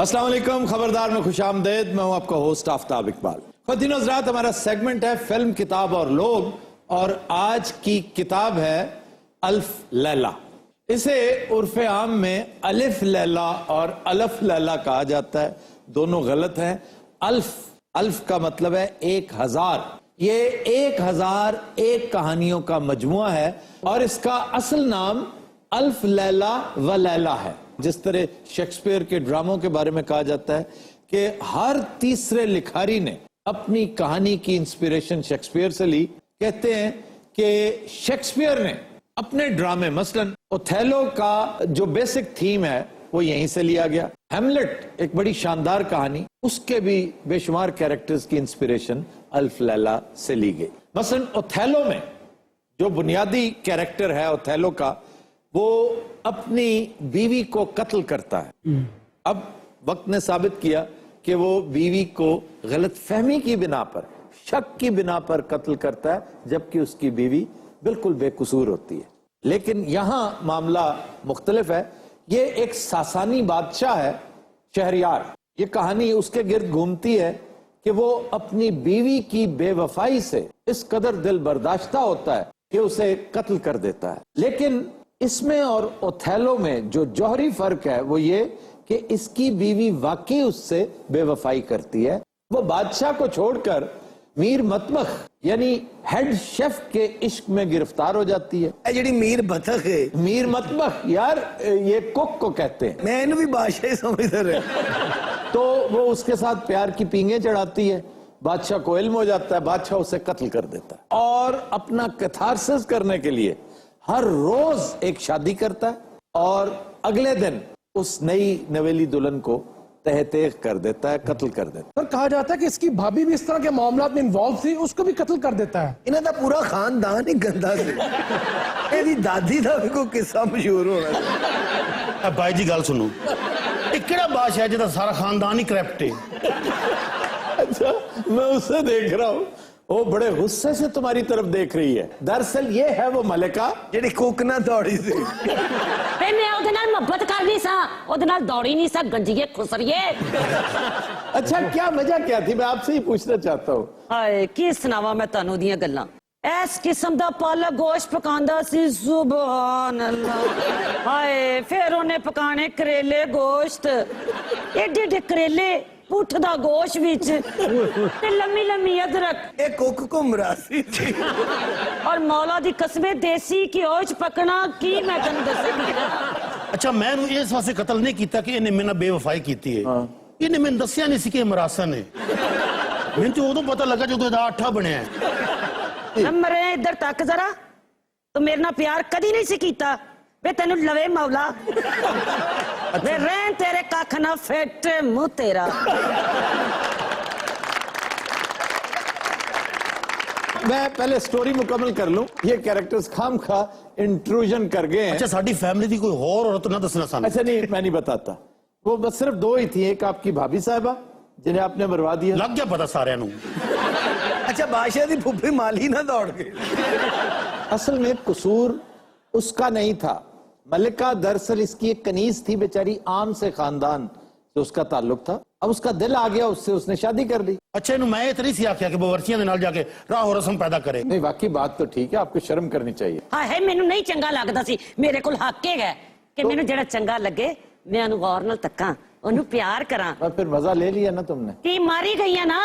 अस्सलाम वालेकुम, खबरदार में खुशामदेद। मैं हूं आपका होस्ट आफ्ताब इकबाल। ख़ुद हज़रात, हमारा सेगमेंट है फिल्म, किताब और लोग, और आज की किताब है अल्फ लैला। इसे उर्फ़े आम में अलिफ लैला और अलफ लैला कहा जाता है, दोनों गलत हैं। अल्फ का मतलब है 1000। ये 1001 कहानियों का मजमुआ है और इसका असल नाम अल्फ लैला व लैला है। जिस तरह शेक्सपियर के ड्रामों के बारे में कहा जाता है कि हर तीसरे लिखारी ने अपनी कहानी की इंस्पिरेशन शेक्सपियर से ली। कहते हैं कि शेक्सपियर ने अपने ड्रामे, मसलन ओथेलो का जो बेसिक थीम है वो यहीं से लिया गया। हैमलेट एक बड़ी शानदार कहानी, उसके भी बेशुमार कैरेक्टर्स की इंस्पिरेशन अल्फ लैला से ली गई। मसलन ओथेलो में जो बुनियादी कैरेक्टर है ओथेलो का, वो अपनी बीवी को कत्ल करता है। अब वक्त ने साबित किया कि वो बीवी को गलत फहमी की बिना पर, शक की बिना पर कत्ल करता है, जबकि उसकी बीवी बिल्कुल बेकसूर होती है। लेकिन यहां मामला मुख्तलिफ है। ये एक सासानी बादशाह है शहरयार। ये कहानी उसके गिर्द घूमती है कि वो अपनी बीवी की बेवफाई से इस कदर दिल बर्दाश्ता होता है कि उसे कत्ल कर देता है। लेकिन इसमें और ओथेलो में जो जौहरी फर्क है वो ये कि इसकी बीवी वाकई उससे बेवफाई करती है। वो बादशाह को छोड़कर मीर मतबख यानी हेड शेफ के इश्क में गिरफ्तार हो जाती है। जी मीर बतख है, मीर मतबख यार, ये कुक को कहते हैं। मैं इन्हें भी बादशाह ही समझता रहा। तो वो उसके साथ प्यार की पींगे चढ़ाती है। बादशाह को इल्म हो जाता है, बादशाह उसे कत्ल कर देता है और अपना कैथारसिस करने के लिए हर रोज एक शादी करता है और अगले दिन उस नई नवेली दुल्हन को तहतेग कर देता है, कत्ल कर देता है। पर कहा जाता है कि इसकी भाभी भी इस तरह के मामलात में इन्वॉल्व थी, उसको भी कत्ल कर देता है। इन्हें तो पूरा खानदान ही गंदा से। ਇਹਦੀ ਦਾਦੀ ਦਾ ਵੀ ਕੋਈ किस्सा मशहूर होना। भाई जी गल सुनो, किहड़ा बादशाह जिहदा सारा खानदान ही करप्ट है। अच्छा, मैं उसे देख रहा हूँ, वो बड़े गुस्से से तुम्हारी तरफ देख रही है। दरअसल ये है वो मलिका ਜਿਹੜੀ ਕੁੱਕ ਨਾ ਦੌੜੀ ਸੀ। मैं ਉਹਦੇ ਨਾਲ ਮੁਹੱਬਤ ਕਰਦੀ ਸਾਂ, ਉਹਦੇ ਨਾਲ ਦੌੜੀ ਨਹੀਂ ਸਾਂ, ਗੰਜੀਏ ਖੁਸਰੀਏ। अच्छा, क्या वजह क्या थी, मैं आपसे ही पूछना चाहता हूँ। ਹਾਏ ਕੀ ਸੁਣਾਵਾਂ ਮੈਂ ਤੁਹਾਨੂੰ ਦੀਆਂ ਗੱਲਾਂ। ਇਸ ਕਿਸਮ ਦਾ ਪਾਲਕ ਗੋਸ਼ਤ ਪਕਾਉਂਦਾ ਸੀ, ਸੁਭਾਨ ਅੱਲਾ। ਹਾਏ ਫਿਰ ਉਹਨੇ ਪਕਾਣੇ ਕਰੇਲੇ ਗੋਸ਼ਤ, ਏਡੇ ਏਡੇ ਕਰੇਲੇ, ਪੁੱਠ ਦਾ ਗੋਸ਼ਤ ਵਿੱਚ ਤੇ ਲੰਮੀ ਲੰਮੀ ਅਦਰਕ। ਇਹ ਕੁੱਕ ਘੁੰਮਰਾਸੀ ਸੀ। ਔਰ ਮੌਲਾ ਦੀ ਕਸਮੇ ਦੇਸੀ ਘਿਓ ਚ ਪਕਣਾ, ਕੀ ਮੈਂ ਤੈਨੂੰ ਦੱਸਾਂਗੀ। अच्छा मैं इस वास्ते कत्ल नहीं किया कि इन्हें मेरे नाल बेवफाई की है। इन्हें मैंने दसिया नहीं सी कि मरासन है। मैंने तो उदों पता लगा जो आठा बनया है। मरे इधर तक जरा, तो मेरे नाल प्यार कदी नहीं सी कीता वे, तेनू लवे मौला। वे रहन तेरे कख ना फेट मुंह तेरा। मैं पहले स्टोरी मुकम्मल कर लूं। ये कैरेक्टर्स खाम खा इंट्रूजन कर गए हैं। अच्छा, साडी फैमिली की कोई और औरत ना दसना सानू। अच्छा नहीं, मैं नहीं बताता। वो बस सिर्फ दो ही थी, एक आपकी भाभी साहिबा जिन्हें आपने मरवा दिया। लग गया पता सारे नू। अच्छा, बादशाह दी फुफी माली ना दौड़ गई। असल में कसूर उसका नहीं था। मलिका दरअसल इसकी एक कनीज थी बेचारी, आम से खानदान से उसका ताल्लुक था। अब उसका दिल आ गया उससे, उसने शादी कर ली। अच्छा, इन्हू मैं इतनी सी आख्या कि बवर्चियां दे नाल जाके राह रस्म पैदा करे। नहीं, वाकई बात तो ठीक है, आपको शर्म करनी चाहिए। हाँ है, मैनू नहीं चंगा लगदा सी। मेरे कोल हक है कि मैनू जेड़ा चंगा लगे मैं उन्हें गौर नाल तक्कां, उन्हें प्यार करा। और फिर मजा ले लिया ना तुमने। की मारी गई है ना,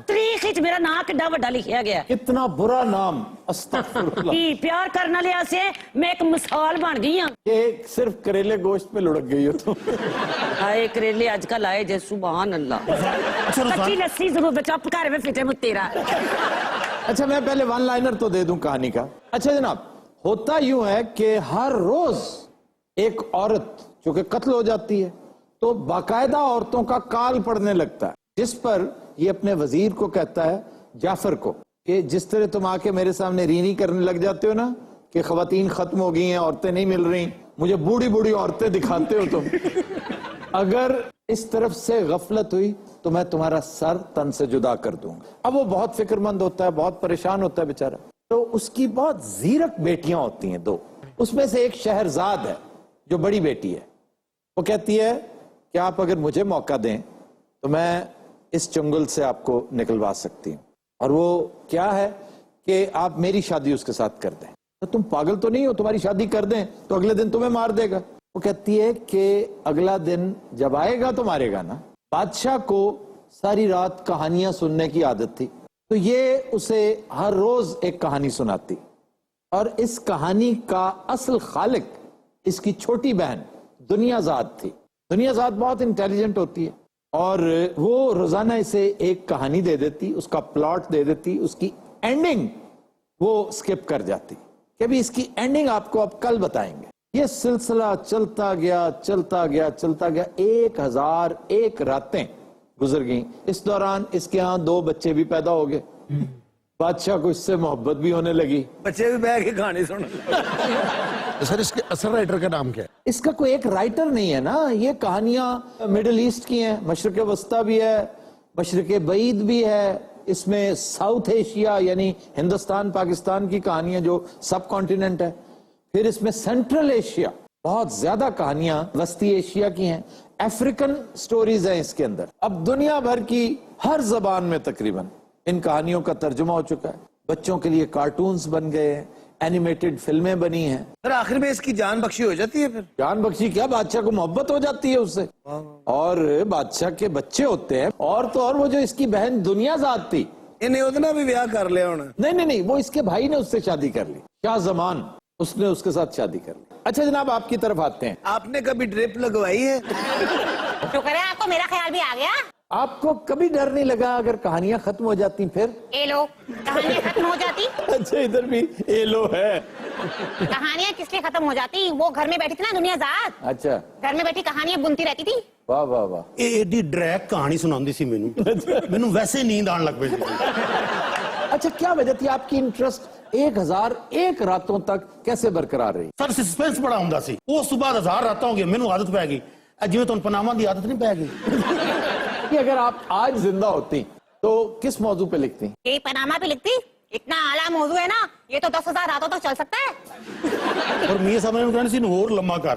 तारीख विच मेरा नाम किड्डा वड्डा लिखिया गया। कितना बुरा नाम, अस्तगफुरुल्लाह। की प्यार करने लिया से मैं एक मिसाल बन गई हूं। ये सिर्फ करेले गोश्त पे लुढ़क गई हो तुम। हाय करेले आजकल आए जे, सुभान अल्लाह। कच्ची लस्सी जरूर चुप कर वे फिटे मुझ तेरा। अच्छा, मैं पहले वन लाइनर तो दे दूं कहानी का। अच्छा जनाब, होता यूं है कि हर रोज एक औरत जो कि कत्ल हो जाती है तो बाकायदा औरतों का काल पड़ने लगता है, जिस पर ये अपने वजीर को कहता है, जाफर को, कि जिस तरह तुम आके मेरे सामने रीनी करने लग जाते हो ना कि खवातीन खत्म हो गई हैं, औरतें नहीं मिल रही, मुझे बूढ़ी बूढ़ी औरतें दिखाते हो तुम, अगर इस तरफ से गफलत हुई तो मैं तुम्हारा सर तन से जुदा कर दूंगा। अब वो बहुत फिक्रमंद होता है, बहुत परेशान होता है बेचारा। तो उसकी बहुत जीरक बेटियां होती हैं दो, उसमें से एक शहरजाद है जो बड़ी बेटी है। वो कहती है कि आप अगर मुझे मौका दें तो मैं इस चुंगल से आपको निकलवा सकती हूँ, और वो क्या है कि आप मेरी शादी उसके साथ कर दें। तो तुम पागल तो नहीं हो, तुम्हारी शादी कर दें तो अगले दिन तुम्हें मार देगा। वो कहती है कि अगला दिन जब आएगा तो मारेगा ना। बादशाह को सारी रात कहानियां सुनने की आदत थी, तो ये उसे हर रोज एक कहानी सुनाती, और इस कहानी का असल खालिक इसकी छोटी बहन दुनियाजाद थी। दुनियाजाद बहुत इंटेलिजेंट होती है, और वो रोजाना इसे एक कहानी दे देती, उसका प्लॉट दे देती, उसकी एंडिंग वो स्किप कर जाती कि भी इसकी एंडिंग आपको अब कल बताएंगे। ये सिलसिला चलता गया चलता गया चलता गया, 1001 रातें गुजर गई। इस दौरान इसके यहाँ 2 बच्चे भी पैदा हो गए। बादशाह को इससे मोहब्बत भी होने लगी। बच्चे भी बैठ के कहानी सुन। सर इसके असल राइटर का नाम क्या है? इसका कोई एक राइटर नहीं है ना, ये कहानियां मिडिल ईस्ट की हैं, मशरक़ वस्ता भी है, मशरक़ बईद भी है, इसमें साउथ एशिया यानी हिंदुस्तान पाकिस्तान की कहानियां जो सब कॉन्टिनेंट है, फिर इसमें सेंट्रल एशिया, बहुत ज्यादा कहानियां वस्ती एशिया की हैं, अफ्रीकन स्टोरीज हैं इसके अंदर। अब दुनिया भर की हर जबान में तकरीबन इन कहानियों का तर्जुमा हो चुका है। बच्चों के लिए कार्टून्स बन गए, एनिमेटेड फिल्में बनी हैं। फिर आखिर में इसकी जान बख्शी हो जाती है। फिर जान बख्शी क्या, बादशाह को मोहब्बत हो जाती है उससे, और बादशाह के बच्चे होते हैं। और तो और वो जो इसकी बहन दुनियाजाद थी, इन्हें उतना भी ब्याह कर लिया होना। नहीं, वो इसके भाई ने उससे शादी कर ली, शाह जमान, उसने उसके साथ शादी कर ली। अच्छा जनाब, आपकी तरफ आते हैं। आपने कभी ड्रिप लगवाई है? शुक्र है आपको मेरा ख्याल भी आ गया। आपको कभी डर नहीं लगा अगर कहानियां खत्म हो जाती फिर? ए लो, कहानियां खत्म हो जाती। अच्छा इधर भी एलो है। कहानियां किस लिए खत्म हो जाती? वो घर में बैठी थी ना दुनियाजाद, अच्छा, घर में बैठी कहानियां बुनती रहती थी। वाह वाह वाह। ਇਹ ਏਡੀ ਡਰੈਕ ਕਹਾਣੀ ਸੁਣਾਉਂਦੀ ਸੀ ਮੈਨੂੰ ਵੈਸੇ ਨੀਂਦ ਆਉਣ ਲੱਗ ਪਈ ਸੀ। अच्छा क्या वजह थी आपकी इंटरेस्ट 1001 रातों तक कैसे बरकरार रही? ਸਰ ਸਸਪੈਂਸ ਬੜਾ ਹੁੰਦਾ ਸੀ। ਉਸ ਤੋਂ ਬਾਅਦ 1000 ਰਾਤਾਂ ਹੋ ਗਈਆਂ, ਮੈਨੂੰ ਆਦਤ ਪੈ ਗਈ। ਜਿਵੇਂ ਤੁਹਾਨੂੰ ਪਨਾਮਾ ਦੀ ਆਦਤ ਨਹੀਂ ਪੈ ਗਈ। कि अगर आप आज जिंदा होती तो किस मौजू पे लिखती? ये पनामा पे लिखती। इतना आला मौजू है ना, ये तो 10,000 रातों तक चल सकता है। और मैं समझ में कहना सी और लम्मा कर।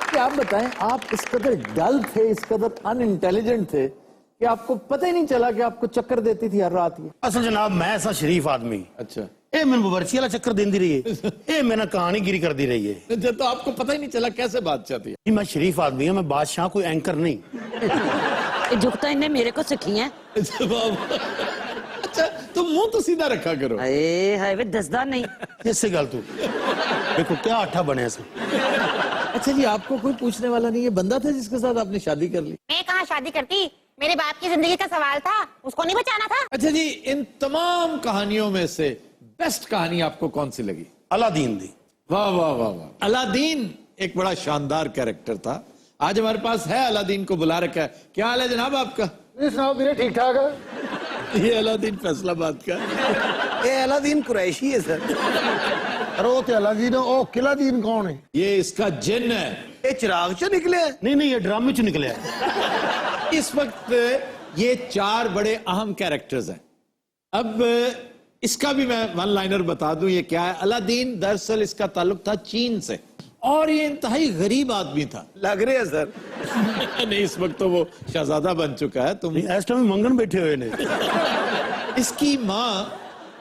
कि आप बताएं, आप इस कदर डल थे, इस कदर अनइंटेलिजेंट थे कि आपको पता ही नहीं चला कि आपको चक्कर देती थी हर रात ये? असल जनाब मैं ऐसा शरीफ आदमी, अच्छा, ਇਹ ਮੈਨੂੰ ਬਵਰਚੀ ਵਾਲਾ ਚੱਕਰ ਦਿੰਦੀ ਰਹੀ ਹੈ, ਇਹ ਮੇਰੇ ਨਾਲ ਕਹਾਣੀगिरी करती रही है। जब तो आपको पता ही नहीं चला कैसे बादशाह थी? जी मैं शरीफ आदमी हूं, मैं बादशाह कोई एंकर नहीं। ये जुगता इनने मेरे को सिखी है। अच्छा तो मुंह तो सीधा रखा करो। हाय हाय वे दसदा नहीं। इससे गल तू देखो क्या आठा बने से। अच्छा जी, आपको कोई पूछने वाला नहीं, ये बंदा था जिसके साथ आपने शादी कर ली? मैं कहाँ शादी करती, मेरे बाप की जिंदगी का सवाल था, उसको नहीं बचाना था। अच्छा जी, इन तमाम कहानियों में से बेस्ट कहानी आपको कौन सी लगी? अलादीन दी। वाह वाह वाह वाह। अलादीन एक बड़ा शानदार कैरेक्टर था। आज हमारे पास है, अलादीन को बुला रखा है। क्या हाल है जनाब आपका? ठीक ठाक है। ये अलादीन फैसलाबाद का। ये अलादीन कुरैशी है सर। अरे वो तो अलादीन, ओ किलादीन कौन है? ये इसका जिन है। ये चिराग चो निकले। नहीं ये ड्रामे चो निकले। इस वक्त ये 4 बड़े अहम कैरेक्टर्स हैं। अब इसका भी मैं वन लाइनर बता दूं ये क्या है। अलादीन दरअसल इसका ताल्लुक था चीन से, और ये इंतहाई गरीब आदमी था। लग रहे हैं सर। नहीं, इस वक्त तो वो शहजादा बन चुका है। तुम इस टाइम मंगन बैठे हुए ने। इसकी माँ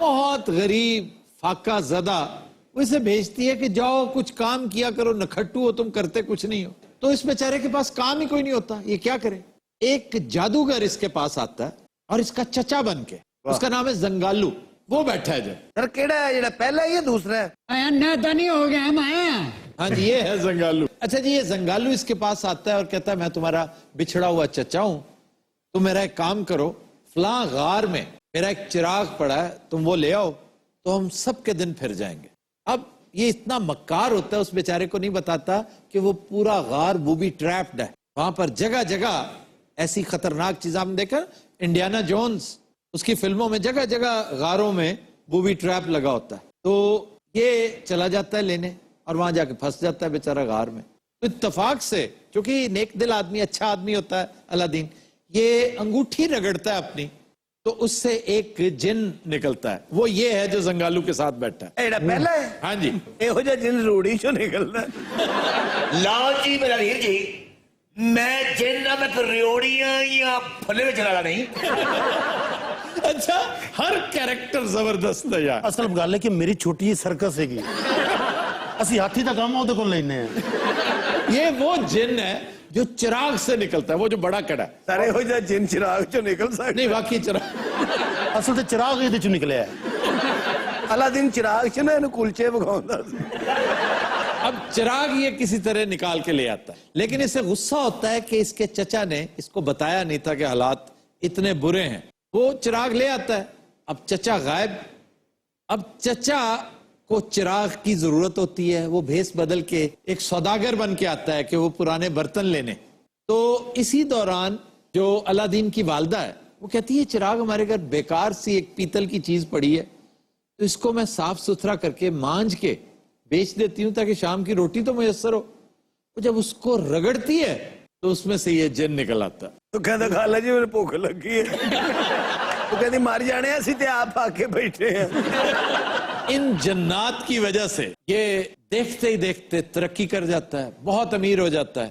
बहुत गरीब फाका ज़दा, वो इसे भेजती है कि जाओ कुछ काम किया करो, नखट्टू हो तुम, करते कुछ नहीं हो। तो इस बेचारे के पास काम ही कोई नहीं होता, ये क्या करे। एक जादूगर इसके पास आता है, और इसका चचा बन के, उसका नाम है जंगालू, वो बैठा है जो। सर केड़ा है, जेड़ा पहला है या दूसरा है? हो गया मैं। हाँ जी, ये है जंगालू। अच्छा जी, ये जंगालू इसके पास आता है और कहता है मैं तुम्हारा बिछड़ा हुआ चचा हूं, तुम मेरा एक काम करो, फलां गार में मेरा एक चिराग पड़ा है, तुम वो ले आओ तो हम सबके दिन फिर जाएंगे। अब ये इतना मक्कार होता है, उस बेचारे को नहीं बताता कि वो पूरा गार बूबी ट्रैप्ड है। वहां पर जगह जगह ऐसी खतरनाक चीज आपने देखा, इंडियाना जोन्स उसकी फिल्मों में जगह जगह गारों में बूबी ट्रैप लगा होता है। तो ये चला जाता है लेने, और वहां जाके फंस जाता है बेचारा गार में। तो इत्तेफाक से, क्योंकि नेक दिल आदमी, अच्छा आदमी होता है अलादीन, ये अंगूठी रगड़ता है अपनी, तो उससे एक जिन निकलता है, वो ये है जो जंगालू के साथ बैठा है। ਇਹ ਜਿਹੜਾ ਪਹਿਲਾ ਹੈ हाँ जी, ਇਹੋ ਜਿਹਾ ਜਿੰਨ ਰੂੜੀ ਚੋਂ ਨਿਕਲਦਾ ਲਓ ਜੀ ਮੇਰਾ ਵੀਰ ਜੀ, ਮੈਂ ਜਿੰਨਾ ਮੈਂ ਕੋਈ ਰਿਓੜੀਆਂ ਜਾਂ ਫੁੱਲੇ ਵਿੱਚ ਵਾਲਾ ਨਹੀਂ। अच्छा हर कैरेक्टर जबरदस्त है यार। ਅਸਲ ਗੱਲ ਹੈ ਕਿ ਮੇਰੀ ਛੋਟੀ ਜਿਹੀ ਸਰਕਸ ਹੈਗੀ, ਅਸੀਂ ਹਾਥੀ ਦਾ ਕੰਮ ਉਹਦੇ ਕੋਲ ਲੈਨੇ ਆ। ये वो जिन है जो चिराग से निकलता है, वो जो बड़ा कड़ा है। ਸਾਰੇ ਇਹੋ ਜਿਹਾ ਜਿੰਨ ਚਿਰਾਗ ਚੋਂ ਨਿਕਲ ਸਕਦਾ नहीं वाकई चिराग। ਅਸਲ ਤੇ ਚਿਰਾਗ ਇਹਦੇ ਚੋਂ ਨਿਕਲਿਆ ਹੈ। ਅਲਾਦੀਨ ਚਿਰਾਗ ਚ ਨਾ ਇਹਨੂੰ ਕੁਲਚੇ ਵਿਖਾਉਂਦਾ ਸੀ अब चिराग ये किसी तरह निकाल के ले आता है, लेकिन इसे गुस्सा होता है कि इसके चचा ने इसको बताया नहीं था कि हालात इतने बुरे हैं। वो चिराग ले आता है, अब चचा गायब। अब चचा को चिराग की जरूरत होती है, वो भेस बदल के एक सौदागर बन के आता है कि वो पुराने बर्तन लेने। तो इसी दौरान जो अलादीन की वालदा है वो कहती है चिराग हमारे घर बेकार सी एक पीतल की चीज पड़ी है, तो इसको मैं साफ सुथरा करके मांझ के बेच देती हूं ताकि शाम की रोटी तो मुयस्सर हो। तो जब उसको रगड़ती है तो उसमें से ये जिन निकल आता है। ਉਹ ਕਹਿੰਦਾ ਖਾ ਲੈ ਜੀ ਮੈਨੂੰ ਭੁੱਖ ਲੱਗੀ ਹੈ ਉਹ ਕਹਿੰਦੀ ਮਰ ਜਾਣੇ ਅਸੀਂ ਤੇ ਆਪ ਆ ਕੇ ਬੈਠੇ ਆ इन जन्नात की वजह से ये देखते ही देखते तरक्की कर जाता है, बहुत अमीर हो जाता है।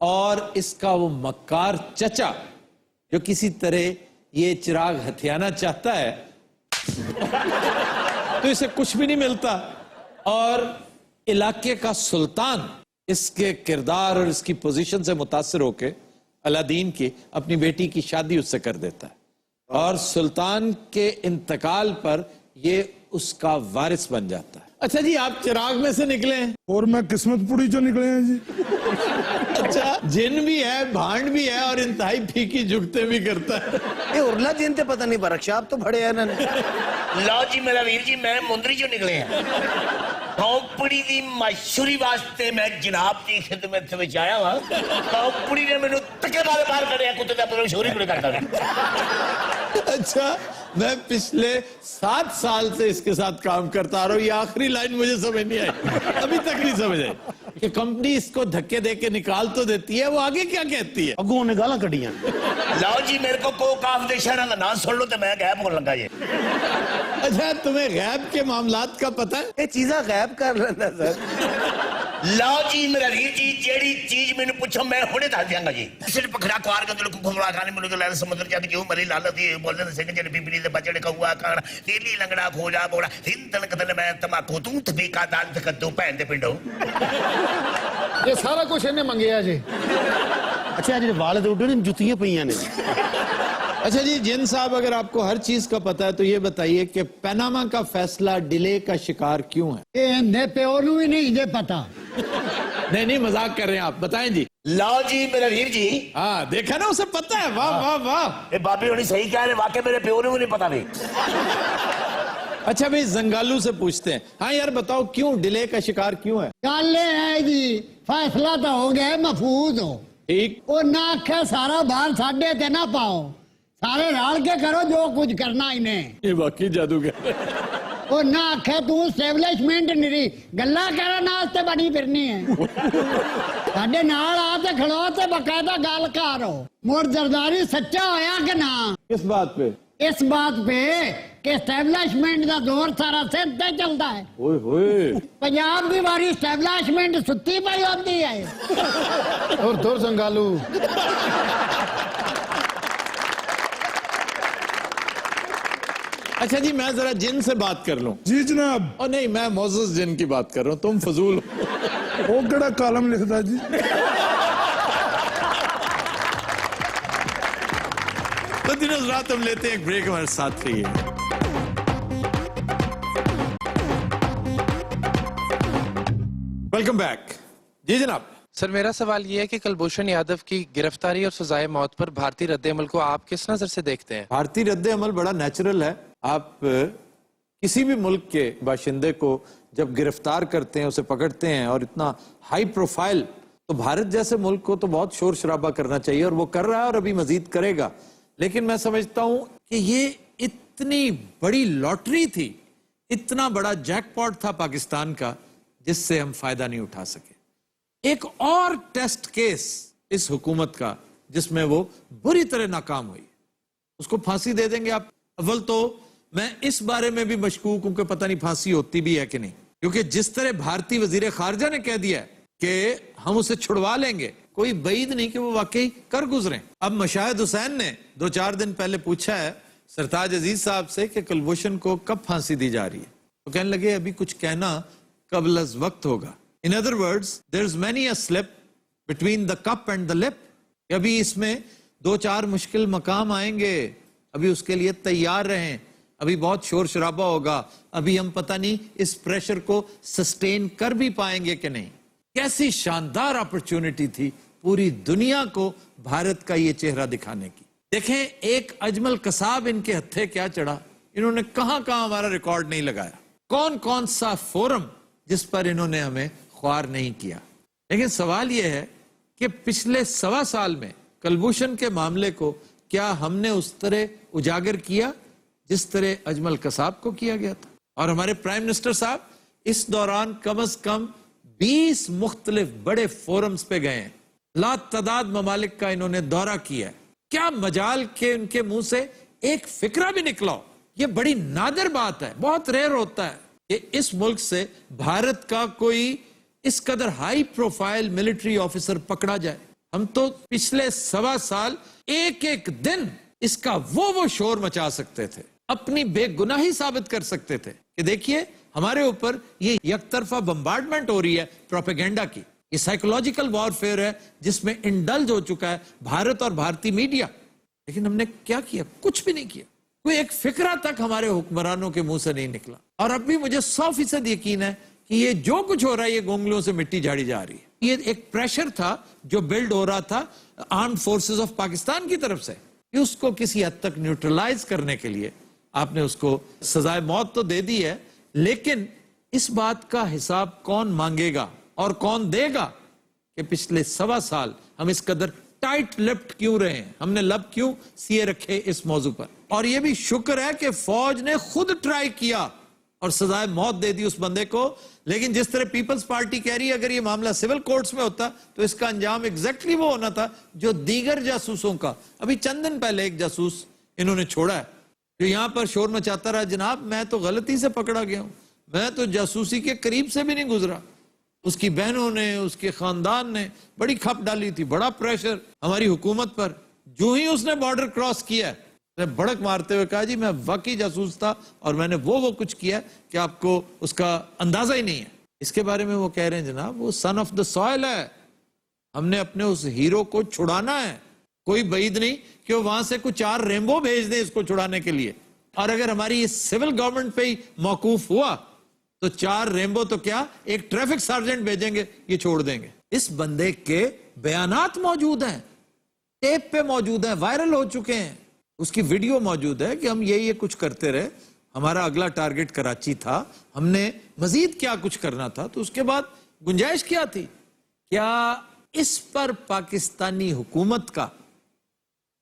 और इसका वो मक्कार चचा जो किसी तरह ये चिराग हथियाना चाहता है तो इसे कुछ भी नहीं मिलता, और इलाके का सुल्तान इसके किरदार और इसकी पोजीशन से मुतासिर होकर अलादीन की अपनी बेटी की शादी उससे कर देता है, और सुल्तान के इंतकाल पर ये उसका वारिस बन जाता है। अच्छा जी, आप चिराग में से निकले हैं और मैं किस्मतपुरी जो निकले हैं जी। अच्छा, जिन भी है, भांड भी है, और इंतहाई फीकी जुगते भी करता है। ਇਹ ਉਰਲਾ ਜਿੰਨ ਤੇ ਪਤਾ ਨਹੀਂ ਵਰਕਸ਼ਾਪ ਤੋਂ ਫੜਿਆ ਇਹਨਾਂ ਨੇ ਲਓ ਜੀ ਮੇਰਾ ਵੀਰ ਜੀ, ਮੈਂ ਮੁੰਦਰੀ ਚੋਂ ਨਿਕਲੇ ਆ। ਕੰਪਨੀ ਦੀ ਮਸ਼ਹੂਰੀ ਵਾਸਤੇ ਮੈਂ ਜਨਾਬ ਦੀ ਖਿਦਮਤ ਵਿੱਚ ਆਇਆ ਹਾਂ। ਕੰਪਨੀ ਨੇ ਮੈਨੂੰ ਧੱਕੇ ਮਾਰੇ ਬਾਹਰ ਕੱਢਿਆ, ਕੁੱਤੇ ਦਾ ਪਰ ਮਸ਼ਹੂਰੀ ਪੂਰੀ ਕਰਦਾ ਰਿਹਾ। अच्छा, मैं पिछले 7 साल से इसके साथ काम करता आ रहा हूं, ये आखिरी लाइन मुझे समझ नहीं आई, अभी तक नहीं समझ आई कि कंपनी इसको धक्के दे के निकाल तो देती है, वो आगे क्या कहती है। ਅੱਗੋਂ ਉਹਨੇ ਗਾਲਾਂ ਕੱਢੀਆਂ। ਲਓ ਜੀ ਮੇਰੇ ਕੋ ਕਾਫ ਦੇ ਸ਼ਹਿਰਾਂ ਦਾ ਨਾਮ ਸੁਣ ਲਓ ਤੇ ਮੈਂ ਗੈਪ ਹੋਣ ਲੱਗਾ ਜੀ। अच्छा, तुम्हें गैब के मामलात का पता है। ਇਹ ਚੀਜ਼ਾਂ ਗਾਇਬ ਕਰ ਲੈਂਦਾ ਸਰ ਲਓ ਜੀ ਮੇਰਾ ਵੀਰ ਜੀ, ਜਿਹੜੀ ਚੀਜ਼ ਮੈਨੂੰ ਪੁੱਛੋ ਮੈਂ ਹੁਣੇ ਦੱਸ ਦਿਆਂਗਾ ਜੀ। ਕਿਸੇ ਨੇ ਪਖੜਾ ਕੁਆਰ ਕੇ ਦਿਲ ਕੋ ਘੁਮਰਾ ਖਾਣੇ ਮੈਨੂੰ ਲੈ ਸਮੁੰਦਰ ਜਦ ਕਿਉਂ ਮਰੀ ਲਾਲਤ ਦੀ ਬੋਲਦੇ ਨੇ ਸਿੰਘ ਜਿਹੜੇ ਬੀਬੀ ਦੇ ਬਚੜੇ ਕਹੂਆ ਕਾਣ ਤੇਲੀ ਲੰਗੜਾ ਖੋਜਾ ਬੋੜਾ ਹਿੰਦਲ ਕਦਲ ਮੈਂ ਤਮਾਕੂ ਤੂੰ ਤਬੀਕਾ ਦਾਲ ਤੇ ਕੱਦੂ ਭੈਣ ਦੇ ਪਿੰਡੋਂ। ये सारा कुछ इन्हें मंगेया जी। ਅੱਛਾ, ਜਿਹੜੇ ਵਾਲ ਦੇ ਉੱਡੇ ਨੇ ਜੁੱਤੀਆਂ ਪਈਆਂ ਨੇ। अच्छा जी, जिन साहब, अगर आपको हर चीज का पता है तो ये बताइए कि पनामा का फैसला डिले का शिकार क्यों है। ਇਹਦੇ ਪਿਓ ਨੂੰ ਵੀ ਨਹੀਂ ਜੇ ਪਤਾ नहीं नहीं, मजाक कर रहे हैं आप, बताएं जी। ਲਓ ਜੀ ਮੇਰਾ ਵੀਰ ਜੀ, हाँ, देखा ना, उसे पता है। वाह वाह वाह। ਇਹ ਬਾਬੇ ਹੋਣੀ ਸਹੀ ਕਹਿ ਰਹੇ, ਵਾਕਿਆ ਮੇਰੇ ਪਿਓ ਨੂੰ ਵੀ नहीं पता भी। अच्छा भाई, जंगालू से पूछते हैं। हाँ यार, बताओ क्यों डिले का शिकार क्यों है। ਗੱਲ ਇਹ ਹੈ ਜੀ ਫੈਸਲਾ ਤਾਂ ਹੋ ਗਿਆ ਮਹਫੂਜ਼ ਹੋ ठीक। ਉਹ ਨਾ ਆਖੇ ਸਾਰਾ ਬਾਹਰ ਸਾਡੇ ਤੇ ਨਾ ਪਾਓ ਸਾਰੇ ਰਲ ਕੇ ਕਰੋ ਜੋ ਕੁਝ ਕਰਨਾ ਇਹਨੇ ये वाकई जादूगर। ਉਹ ਨਾ ਆਖੇ ਤੂੰ ਸਟੈਬਲਿਸ਼ਮੈਂਟ ਨਹੀਂ ਗੱਲਾਂ ਕਰਨ ਵਾਸਤੇ ਬਣੀ ਫਿਰਨੀ ਹੈ ਸਾਡੇ ਨਾਲ ਆ ਤੇ ਖੜੋ ਤੇ ਬਕਾਇਦਾ ਗੱਲ ਕਰੋ ਮੁਰ ਜਰਦਾਰੀ ਸੱਚਾ ਹੋਇਆ ਕਿ ਨਾ किस बात पे। इस बात पे कि स्टैबलिशमेंट का दौर सारा सिर ते चलता है ओए होए। पंजाब की बारी स्टैबलिशमेंट सुत्ती पई होती है और धुर जंगालू। अच्छा जी, मैं जरा जिन से बात कर लूं। जी जनाब। और नहीं, मैं मोसेस जिन की बात कर रहा हूं, तुम फजूल हो। वो केड़ा कॉलम लिखदा जी। तो दिनों रात हम लेते हैं एक ब्रेक, हमारे साथ रहिए। Welcome back. जी जनाब। सर, मेरा सवाल ये है कि कुलभूषण यादव की गिरफ्तारी और सजाए मौत पर भारतीय रद्द-ए-अमल को आप किस नजर से देखते हैं। भारतीय रद्द-ए-अमल बड़ा नेचुरल है। आप किसी भी मुल्क के बाशिंदे को जब गिरफ्तार करते हैं, उसे पकड़ते हैं, और इतना हाई प्रोफाइल, तो भारत जैसे मुल्क को तो बहुत शोर शराबा करना चाहिए, और वो कर रहा है और अभी मजीद करेगा। लेकिन मैं समझता हूं कि ये इतनी बड़ी लॉटरी थी, इतना बड़ा जैकपॉट था पाकिस्तान का, जिससे हम फायदा नहीं उठा सके। एक और टेस्ट केस इस हुकूमत का जिसमें वो बुरी तरह नाकाम हुई। उसको फांसी दे देंगे आप। अव्वल तो मैं इस बारे में भी मशकूक हूं कि पता नहीं फांसी होती भी है कि नहीं, क्योंकि जिस तरह भारतीय वजीर खारजा ने कह दिया कि हम उसे छुड़वा लेंगे, कोई बईद नहीं कि वो वाकई कर गुजरे। अब मशाहिद हुसैन ने 2-4 दिन पहले पूछा है सरताज अजीज साहब से कि कुलभूषण को कब फांसी दी जा रही है, तो कहने लगे अभी कुछ कहना कबल अज वक्त होगा। In other words, there is many a slip between the cup and the lip. अभी इसमें 2-4 मुश्किल मकाम आएंगे, अभी उसके लिए तैयार रहें, अभी बहुत शोर शराबा होगा, अभी हम पता नहीं इस प्रेशर को सस्टेन कर भी पाएंगे कि नहीं। कैसी शानदार अपॉर्चुनिटी थी पूरी दुनिया को भारत का ये चेहरा दिखाने की। देखें एक अजमल कसाब इनके हत्थे क्या चढ़ा, इन्होंने कहां कहां हमारा रिकॉर्ड नहीं लगाया, कौन कौन सा फोरम जिस पर इन्होंने हमें ख्वार नहीं किया। लेकिन सवाल यह है कि पिछले 1.25 साल में कुलभूषण के मामले को क्या हमने उस तरह उजागर किया जिस तरह अजमल कसाब को किया गया था। और हमारे प्राइम मिनिस्टर साहब इस दौरान कम से कम 20 मुख्तलिफ बड़े फोरम्स पे गए हैं, लातादाद ममालिक का इन्होंने दौरा किया। क्या मजाल के उनके मुंह से एक फिक्रा भी निकला हो। ये बड़ी नादिर बात है, बहुत रेयर होता है कि इस मुल्क से भारत का कोई इस कदर हाई प्रोफाइल मिलिट्री ऑफिसर पकड़ा जाए। हम तो पिछले 1.25 साल एक एक दिन इसका वो शोर मचा सकते थे, अपनी बेगुनाही साबित कर सकते थे कि देखिए हमारे ऊपर ये एकतरफा बम्बार्डमेंट हो रही है प्रोपेगेंडा की, ये साइकोलॉजिकल वॉरफेयर है जिसमें इंडल्ज हो चुका है भारत और भारतीय मीडिया। लेकिन हमने क्या किया? कुछ भी नहीं किया। कोई एक फिक्रा तक हमारे हुक्मरानों के मुंह से नहीं निकला। और अब भी मुझे 100% यकीन है कि ये जो कुछ हो रहा है ये गोंगलियों से मिट्टी झाड़ी जा रही है। ये एक प्रेशर था जो बिल्ड हो रहा था आर्म्ड फोर्सेस ऑफ पाकिस्तान की तरफ से, कि उसको किसी हद तक न्यूट्रलाइज करने के लिए आपने उसको सजाए मौत तो दे दी है, लेकिन इस बात का हिसाब कौन मांगेगा और कौन देगा कि पिछले 1.25 साल हम इस कदर टाइट लिप्ड क्यों रहे हैं, हमने लब क्यों सिए रखे इस मौजू पर। और यह भी शुक्र है कि फौज ने खुद ट्राई किया और सजाए मौत दे दी उस बंदे को। लेकिन जिस तरह पीपल्स पार्टी कह रही है अगर ये मामला सिविल कोर्ट्स में होता तो इसका अंजाम एग्जैक्टली वो होना था जो दीगर जासूसों का। अभी चंद दिन पहले एक जासूस इन्होंने छोड़ा है जो यहां पर शोर मचाता रहा, जनाब मैं तो गलती से पकड़ा गया हूं, मैं तो जासूसी के करीब से भी नहीं गुजरा। उसकी बहनों ने, उसके खानदान ने बड़ी खप डाली थी, बड़ा प्रेशर हमारी हुकूमत पर। जो ही उसने बॉर्डर क्रॉस किया भड़क मारते हुए कहा जी मैं वाकई जासूस था और मैंने वो कुछ किया कि आपको उसका अंदाजा ही नहीं है। इसके बारे में वो कह रहे हैं जनाब वो सन ऑफ द सॉइल है, हमने अपने उस हीरो को छुड़ाना है। कोई बईद नहीं कि वो वहां से कुछ 4 रेम्बो भेज दें इसको छुड़ाने के लिए। और अगर हमारी इस सिविल गवर्नमेंट पे ही मौकूफ हुआ तो 4 रेम्बो तो क्या एक ट्रैफिक सार्जेंट भेजेंगे, ये छोड़ देंगे। इस बंदे के बयानात मौजूद हैं, टेप पे मौजूद हैं, वायरल हो चुके हैं, उसकी वीडियो मौजूद है कि हम ये कुछ करते रहे, हमारा अगला टारगेट कराची था, हमने मजीद क्या कुछ करना था। तो उसके बाद गुंजाइश क्या थी? क्या इस पर पाकिस्तानी हुकूमत का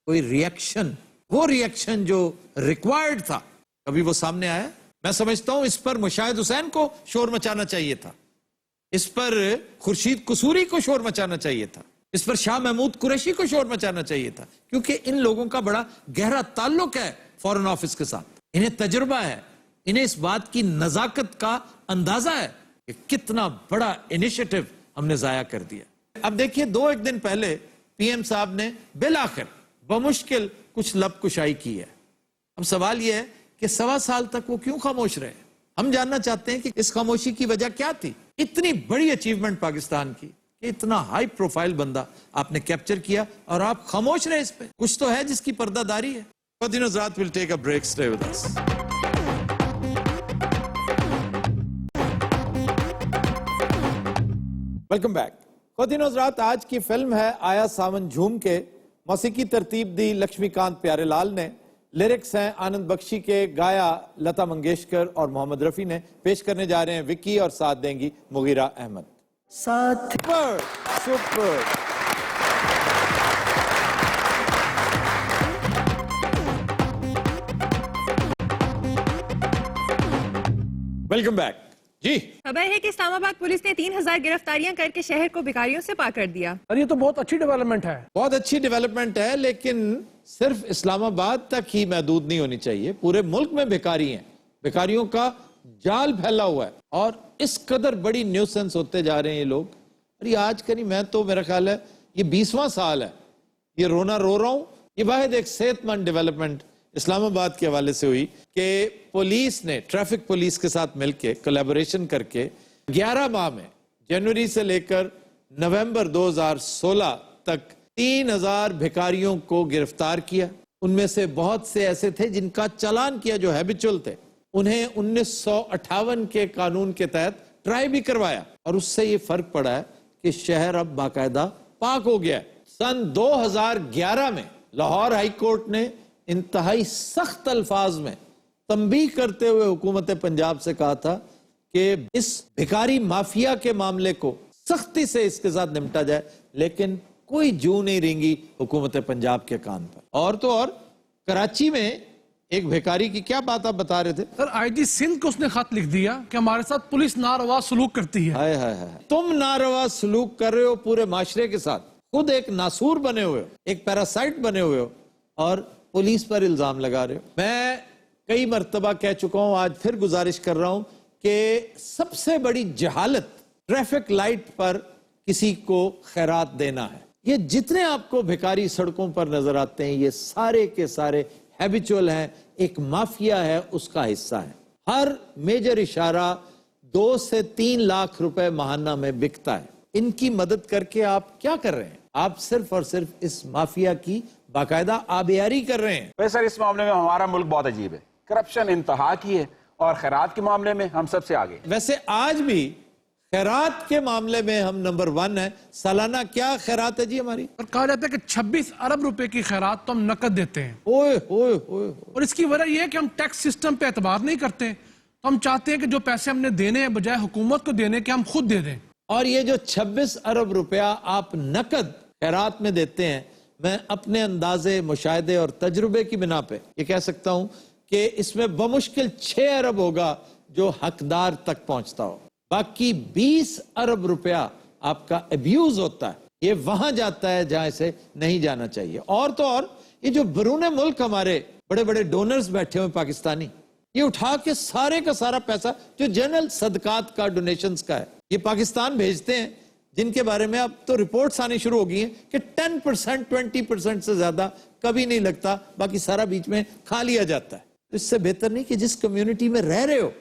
कोई रिएक्शन, वो रिएक्शन जो रिक्वायर्ड था, कभी वो सामने आया? मैं समझता हूं इस पर मुशाहिद हुसैन को शोर मचाना चाहिए था, इस पर खुर्शीद कसूरी को शोर मचाना चाहिए था, इस पर शाह महमूद कुरैशी को शोर मचाना चाहिए था, क्योंकि इन लोगों का बड़ा गहरा ताल्लुक है फॉरेन ऑफिस के साथ, इन्हें तजुर्बा है, इन्हें इस बात की नजाकत का अंदाजा है कि कितना बड़ा इनिशिएटिव हमने जाया कर दिया। अब देखिए 2-1 दिन पहले पीएम साहब ने बिल आखिर बमुश्किल कुछ लब कुशाई की है। अब सवाल यह है कि 1.25 साल तक वो क्यों खामोश रहे? हम जानना चाहते हैं कि इस खामोशी की वजह क्या थी। इतनी बड़ी अचीवमेंट पाकिस्तान की, इतना हाई प्रोफाइल बंदा आपने कैप्चर किया और आप खामोश रहे इस पे। कुछ तो है जिसकी पर्दादारी है। हज़रात will take a break, stay with us. Welcome back. खुद हज़रात आज की फिल्म है आया सावन झूम के। मौसीकी तरतीब दी लक्ष्मीकांत प्यारेलाल ने, लिरिक्स हैं आनंद बख्शी के, गाया लता मंगेशकर और मोहम्मद रफी ने। पेश करने जा रहे हैं विक्की और साथ देंगी मुगीरा अहमद। साथ सुपर। Welcome back. जी। खबर है कि इस्लामाबाद पुलिस ने 3000 गिरफ्तारियां करके शहर को भिखारियों से पाक कर दिया। और ये तो बहुत अच्छी डेवलपमेंट है। बहुत अच्छी डेवलपमेंट है, लेकिन सिर्फ इस्लामाबाद तक ही महदूद नहीं होनी चाहिए। पूरे मुल्क में भिखारी हैं, भिखारियों का जाल फैला हुआ है और इस कदर बड़ी न्यूसेंस होते जा रहे हैं ये लोग। अरे आज का नहीं, मैं तो मेरा ख्याल है ये 20वां साल है ये रोना रो रहा हूं। ये वाहिद एक सेहतमंद डेवलपमेंट इस्लामाबाद के हवाले से हुई कि पुलिस ने ट्रैफिक पुलिस के साथ मिलकर कोलैबोरेशन करके 11 माह में जनवरी से लेकर नवंबर 2016 तक 3000 भिखारियों को गिरफ्तार किया। उनमें से बहुत से ऐसे थे जिनका चालान किया, जो हैबिचुअल थे। उन्हें 1958 के कानून के तहत ट्राई भी करवाया और उससे ये फर्क पड़ा है कि शहर अब बाकायदा पाक हो गया है। सन 2011 में लाहौर हाई कोर्ट ने इंतहाई सख्त अल्फाज में तंबीह करते हुए हुकूमत पंजाब से कहा था कि इस भिखारी माफिया के मामले को सख्ती से इसके साथ निपटा जाए, लेकिन कोई जू नहीं रेंगी हुकूमत पंजाब के कान पर। और तो और कराची में एक भिखारी की क्या बात आप बता रहे थे सर? आईजी सिंध को उसने खत लिख दिया कि हमारे साथ पुलिस नारवा सलूक करती है। हाय हाय हाय, तुम नारवा सलूक कर रहे हो पूरे माशरे के साथ, खुद एक नासूर बने हुए हो, एक पैरासाइट बने हुए हो और पुलिस पर इल्जाम लगा रहे हो। मैं कई मर्तबा कह चुका हूं, आज फिर गुजारिश कर रहा हूं कि सबसे बड़ी जहालत ट्रैफिक लाइट पर किसी को खैरात देना है। ये जितने आपको भिखारी सड़कों पर नजर आते हैं ये सारे के सारे हैबिचुअल है, एक माफिया है, उसका हिस्सा है। हर मेजर इशारा 2 से 3 लाख रुपए माहाना में बिकता है। इनकी मदद करके आप क्या कर रहे हैं? आप सिर्फ और सिर्फ इस माफिया की बाकायदा आबियारी कर रहे हैं। वैसे सर इस मामले में हमारा मुल्क बहुत अजीब है, करप्शन इंतहा की है और खैरात के मामले में हम सबसे आगे। वैसे आज भी खैरात के मामले में हम नंबर 1 है। सालाना क्या खैरात है जी हमारी? और कहा जाता है कि 26 अरब रुपए की खैरात तो हम नकद देते हैं। ओए ओए ओए। और इसकी वजह यह है कि हम टैक्स सिस्टम पे एतबार नहीं करते, तो हम चाहते हैं कि जो पैसे हमने देने हैं बजाय हुकूमत को देने के हम खुद दे दें। और ये जो 26 अरब रुपया आप नकद खैरात में देते हैं, मैं अपने अंदाजे, मुशाहिदे और तजुर्बे की बिना पे ये कह सकता हूं कि इसमें बमुश्किल 6 अरब होगा जो हकदार तक पहुंचता हो। बाकी 20 अरब रुपया आपका अब्यूज होता है, ये वहां जाता है जहां इसे नहीं जाना चाहिए। और तो और ये जो बरूने मुल्क हमारे बड़े बड़े डोनर्स बैठे हुए पाकिस्तानी, ये उठा के सारे का सारा पैसा जो जनरल सदकात का, डोनेशंस का है, ये पाकिस्तान भेजते हैं, जिनके बारे में अब तो रिपोर्ट्स आनी शुरू हो गई हैं कि 10% 20% से ज्यादा कभी नहीं लगता, बाकी सारा बीच में खा लिया जाता है। तो इससे बेहतर नहीं कि जिस कम्युनिटी में रह रहे हो